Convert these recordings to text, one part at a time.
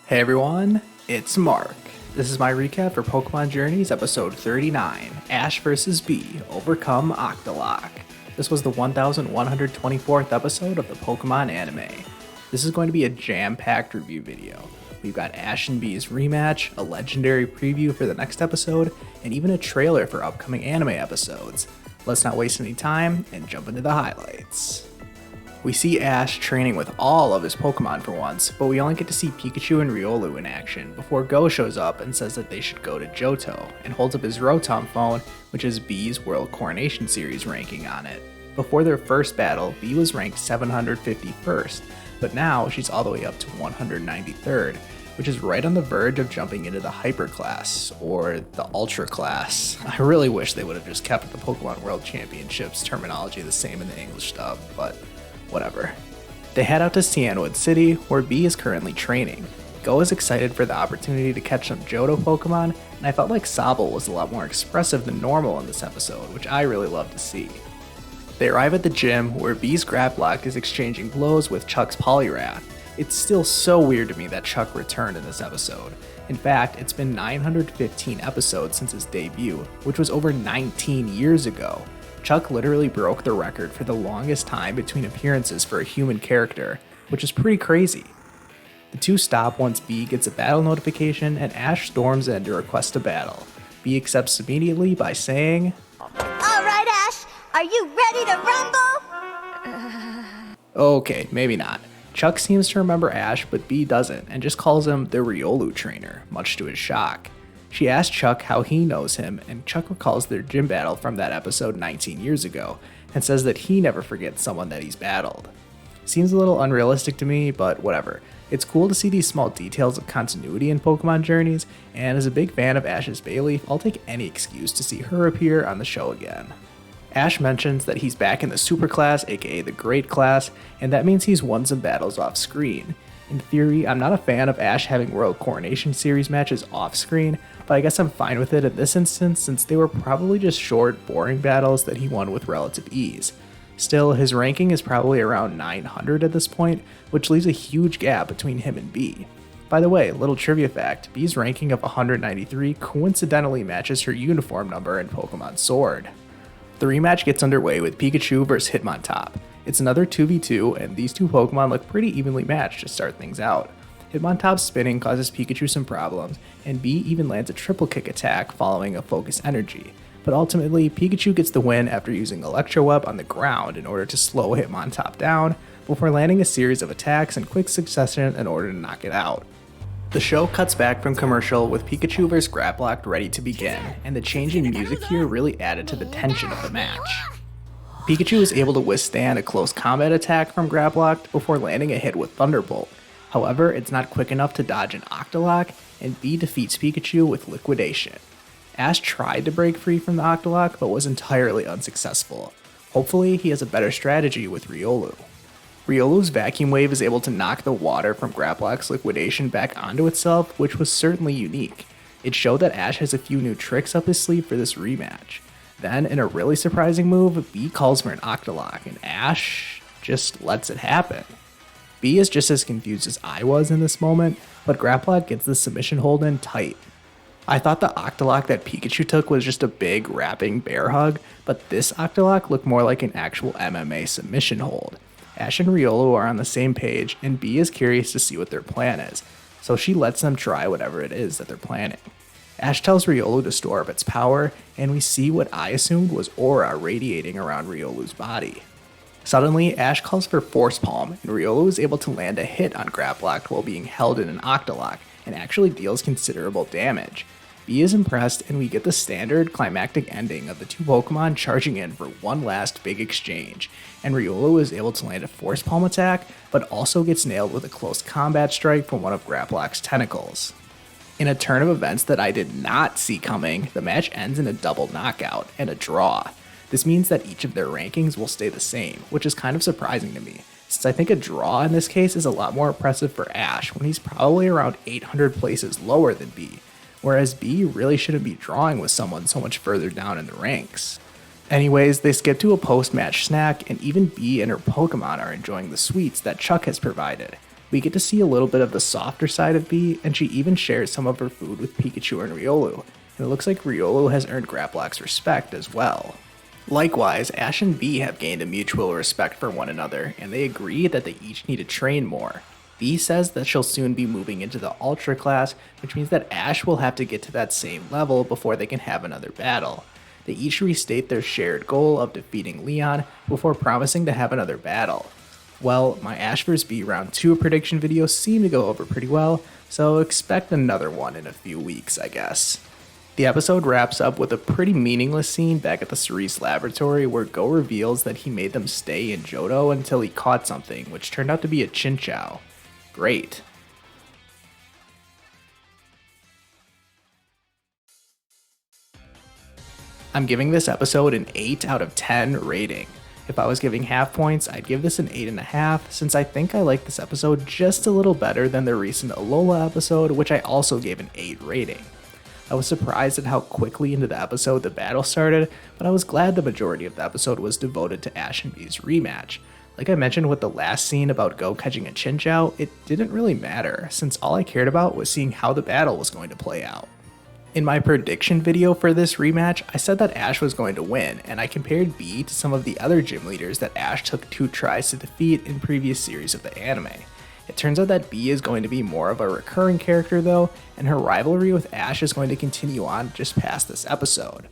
Hey everyone, it's Mark. This is my recap for Pokémon Journeys episode 39, Ash vs. B, Overcome Octolock. This was the 1124th episode of the Pokémon anime. This is going to be a jam-packed review video. We've got Ash and B's rematch, a legendary preview for the next episode, and even a trailer for upcoming anime episodes. Let's not waste any time and jump into the highlights. We see Ash training with all of his Pokemon for once, but we only get to see Pikachu and Riolu in action before Go shows up and says that they should go to Johto, and holds up his Rotom phone, which has B's World Coronation Series ranking on it. Before their first battle, B was ranked 751st, but now she's all the way up to 193rd, which is right on the verge of jumping into the Hyper class, or the Ultra class. I really wish they would have just kept the Pokemon World Championships terminology the same in the English dub, but whatever. They head out to Cianwood City, where B is currently training. Go is excited for the opportunity to catch some Johto Pokemon, and I felt like Sobble was a lot more expressive than normal in this episode, which I really love to see. They arrive at the gym, where B's Grapploct is exchanging blows with Chuck's Poliwrath. It's still so weird to me that Chuck returned in this episode. In fact, it's been 915 episodes since his debut, which was over 19 years ago. Chuck literally broke the record for the longest time between appearances for a human character, which is pretty crazy. The two stop once B gets a battle notification and Ash storms in to request a battle. B accepts immediately by saying, "Alright Ash, are you ready to rumble?" Okay, maybe not. Chuck seems to remember Ash, but B doesn't, and just calls him the Riolu trainer, much to his shock. She asks Chuck how he knows him, and Chuck recalls their gym battle from that episode 19 years ago, and says that he never forgets someone that he's battled. Seems a little unrealistic to me, but whatever. It's cool to see these small details of continuity in Pokemon Journeys, and as a big fan of Ash's Bayleaf, I'll take any excuse to see her appear on the show again. Ash mentions that he's back in the Super Class, aka the Great Class, and that means he's won some battles off screen. In theory, I'm not a fan of Ash having World Coronation Series matches off screen, but I guess I'm fine with it in this instance since they were probably just short, boring battles that he won with relative ease. Still, his ranking is probably around 900 at this point, which leaves a huge gap between him and B. By the way, little trivia fact, B's ranking of 193 coincidentally matches her uniform number in Pokemon Sword. The rematch gets underway with Pikachu vs Hitmontop. It's another 2v2, and these two Pokemon look pretty evenly matched to start things out. Hitmontop's spinning causes Pikachu some problems, and B even lands a triple kick attack following a focus energy. But ultimately, Pikachu gets the win after using Electro Web on the ground in order to slow Hitmontop down, before landing a series of attacks in quick succession in order to knock it out. The show cuts back from commercial with Pikachu vs Grapploct ready to begin, and the change in music here really added to the tension of the match. Pikachu is able to withstand a close combat attack from Grapploct before landing a hit with Thunderbolt. However, it's not quick enough to dodge an Octolock, and B defeats Pikachu with Liquidation. Ash tried to break free from the Octolock, but was entirely unsuccessful. Hopefully, he has a better strategy with Riolu. Riolu's Vacuum Wave is able to knock the water from Grapplock's Liquidation back onto itself, which was certainly unique. It showed that Ash has a few new tricks up his sleeve for this rematch. Then, in a really surprising move, B calls for an Octolock, and Ash just lets it happen. B is just as confused as I was in this moment, but Grapploct gets the submission hold in tight. I thought the Octolock that Pikachu took was just a big wrapping bear hug, but this Octolock looked more like an actual MMA submission hold. Ash and Riolu are on the same page, and B is curious to see what their plan is, so she lets them try whatever it is that they're planning. Ash tells Riolu to store up its power, and we see what I assumed was aura radiating around Riolu's body. Suddenly, Ash calls for Force Palm, and Riolu is able to land a hit on Grapploct while being held in an Octolock, and actually deals considerable damage. B is impressed, and we get the standard climactic ending of the two Pokemon charging in for one last big exchange, and Riolu is able to land a Force Palm attack, but also gets nailed with a close combat strike from one of Grapploct's tentacles. In a turn of events that I did not see coming, the match ends in a double knockout and a draw. This means that each of their rankings will stay the same, which is kind of surprising to me, since I think a draw in this case is a lot more impressive for Ash when he's probably around 800 places lower than B, whereas B really shouldn't be drawing with someone so much further down in the ranks. Anyways, they skip to a post-match snack, and even B and her Pokemon are enjoying the sweets that Chuck has provided. We get to see a little bit of the softer side of Bee, and she even shares some of her food with Pikachu and Riolu, and it looks like Riolu has earned Graplock's respect as well. Likewise, Ash and Bee have gained a mutual respect for one another, and they agree that they each need to train more. Bee says that she'll soon be moving into the Ultra class, which means that Ash will have to get to that same level before they can have another battle. They each restate their shared goal of defeating Leon before promising to have another battle. Well, my Ash vs Bee round 2 prediction video seemed to go over pretty well, so expect another one in a few weeks, I guess. The episode wraps up with a pretty meaningless scene back at the Cerise laboratory where Go reveals that he made them stay in Johto until he caught something, which turned out to be a Chinchou. Great. I'm giving this episode an 8 out of 10 rating. If I was giving half points, I'd give this an 8.5, since I think I like this episode just a little better than the recent Alola episode, which I also gave an 8 rating. I was surprised at how quickly into the episode the battle started, but I was glad the majority of the episode was devoted to Ash and Bee's rematch. Like I mentioned with the last scene about Go catching a Chinchou, it didn't really matter, since all I cared about was seeing how the battle was going to play out. In my prediction video for this rematch, I said that Ash was going to win, and I compared Bee to some of the other gym leaders that Ash took 2 tries to defeat in previous series of the anime. It turns out that Bee is going to be more of a recurring character though, and her rivalry with Ash is going to continue on just past this episode.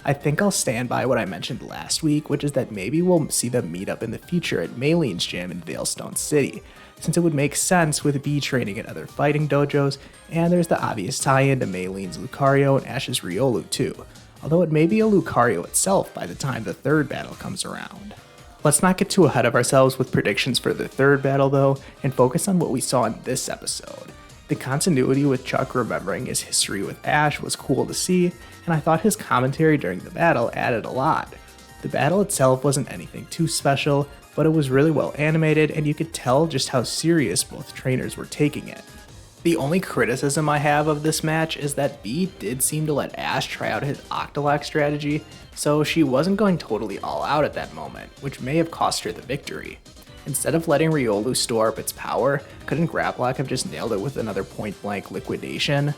I think I'll stand by what I mentioned last week, which is that maybe we'll see them meet up in the future at Maylene's gym in Veilstone City, since it would make sense with Bee training at other fighting dojos, and there's the obvious tie-in to Maylene's Lucario and Ash's Riolu too, although it may be a Lucario itself by the time the third battle comes around. Let's not get too ahead of ourselves with predictions for the third battle though, and focus on what we saw in this episode. The continuity with Chuck remembering his history with Ash was cool to see, and I thought his commentary during the battle added a lot. The battle itself wasn't anything too special, but it was really well animated and you could tell just how serious both trainers were taking it. The only criticism I have of this match is that Bee did seem to let Ash try out his Octolock strategy, so she wasn't going totally all out at that moment, which may have cost her the victory. Instead of letting Riolu store up its power, couldn't Graplock have just nailed it with another point-blank liquidation?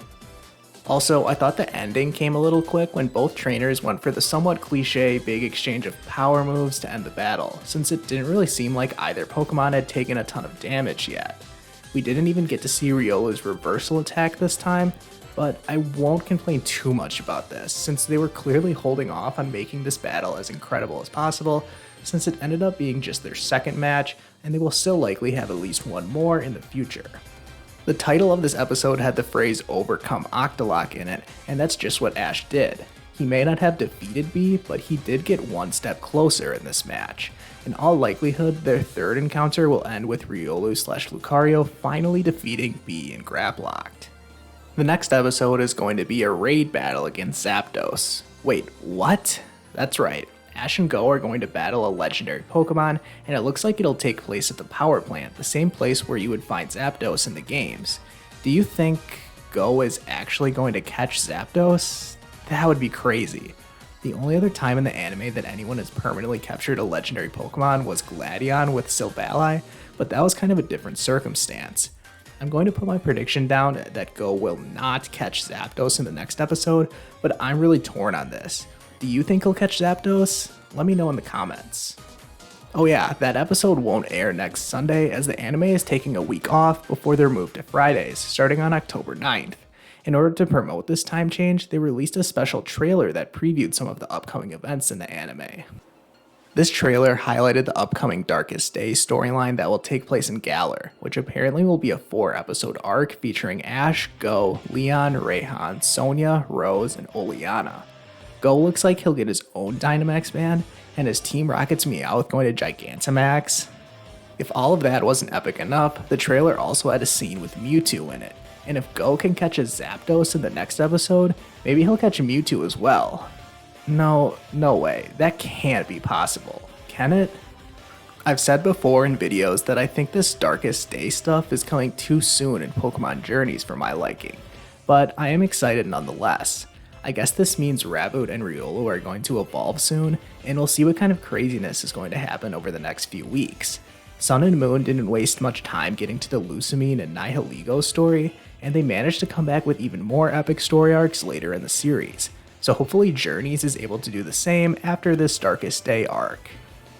Also, I thought the ending came a little quick when both trainers went for the somewhat cliche big exchange of power moves to end the battle, since it didn't really seem like either Pokemon had taken a ton of damage yet. We didn't even get to see Riolu's reversal attack this time, but I won't complain too much about this, since they were clearly holding off on making this battle as incredible as possible, since it ended up being just their second match, and they will still likely have at least one more in the future. The title of this episode had the phrase "Overcome Octolock" in it, and that's just what Ash did. He may not have defeated Bee, but he did get one step closer in this match. In all likelihood, their third encounter will end with Riolu/Lucario finally defeating Bee and Graplocked. The next episode is going to be a raid battle against Zapdos. Wait, what? That's right. Ash and Go are going to battle a legendary Pokemon, and it looks like it'll take place at the power plant, the same place where you would find Zapdos in the games. Do you think Go is actually going to catch Zapdos? That would be crazy. The only other time in the anime that anyone has permanently captured a legendary Pokemon was Gladion with Silvally, but that was kind of a different circumstance. I'm going to put my prediction down that Go will not catch Zapdos in the next episode, but I'm really torn on this. Do you think he'll catch Zapdos? Let me know in the comments. Oh yeah, that episode won't air next Sunday as the anime is taking a week off before they're moved to Fridays, starting on October 9th. In order to promote this time change, they released a special trailer that previewed some of the upcoming events in the anime. This trailer highlighted the upcoming Darkest Day storyline that will take place in Galar, which apparently will be a 4-episode arc featuring Ash, Go, Leon, Raihan, Sonia, Rose, and Oleana. Go looks like he'll get his own Dynamax band, and his Team Rocket's Meowth going to Gigantamax. If all of that wasn't epic enough, the trailer also had a scene with Mewtwo in it, and if Go can catch a Zapdos in the next episode, maybe he'll catch a Mewtwo as well. No way, that can't be possible, can it? I've said before in videos that I think this Darkest Day stuff is coming too soon in Pokémon Journeys for my liking, but I am excited nonetheless. I guess this means Raboot and Riolu are going to evolve soon, and we'll see what kind of craziness is going to happen over the next few weeks. Sun and Moon didn't waste much time getting to the Lusamine and Nihilego story, and they managed to come back with even more epic story arcs later in the series, so hopefully Journeys is able to do the same after this Darkest Day arc.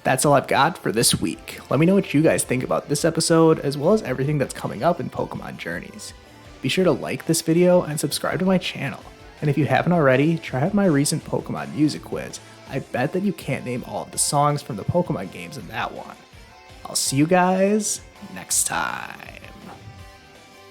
That's all I've got for this week. Let me know what you guys think about this episode, as well as everything that's coming up in Pokemon Journeys. Be sure to like this video and subscribe to my channel. And if you haven't already, try out my recent Pokemon music quiz. I bet that you can't name all of the songs from the Pokemon games in that one. I'll see you guys next time.